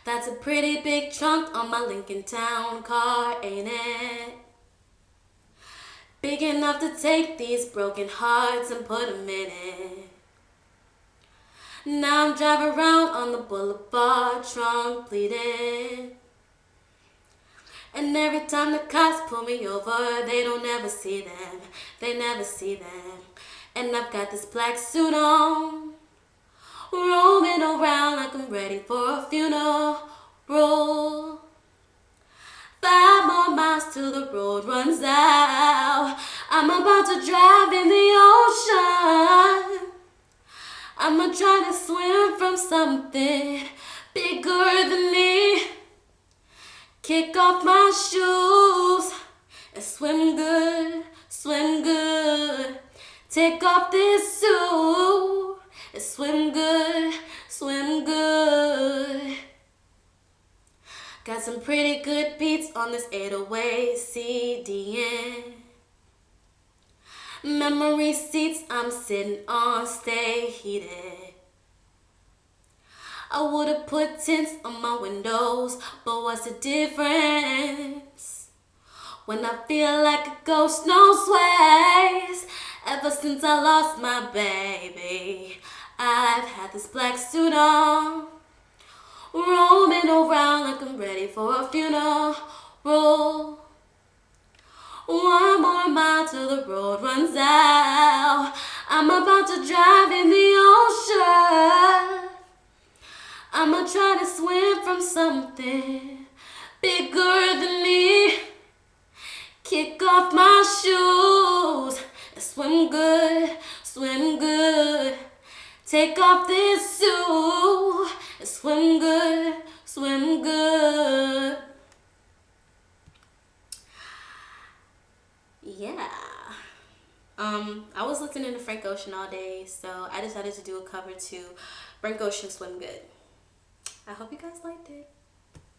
That's a pretty big trunk on my Lincoln Town car, ain't it? Big enough to take these broken hearts and put them in it. Now I'm driving around on the boulevard, trunk bleeding. And every time the cops pull me over, they don't ever see them, they never see them. And I've got this black suit on, roaming around like I'm ready for a funeral. 5 more miles till the road runs out. I'm about to drive in the ocean. I'ma try to swim from something bigger than me. Kick off my shoes and swim good, swim good. Take off this suit and swim good, swim good. Got some pretty good beats on this 808 CD. Memory seats I'm sitting on stay heated. I would've put tints on my windows, but what's the difference? When I feel like a ghost, no sways. Ever since I lost my baby, I've had this black suit on, roaming around like I'm ready for a funeral. 1 more mile till the road runs out. I'm about to drive in the ocean. I'ma try to swim from something bigger than me. Kick off my shoes and swim good, swim good. Take off this suit and swim good, swim good. Yeah. I was listening to Frank Ocean all day, so I decided to do a cover to Frank Ocean Swim Good. I hope you guys liked it.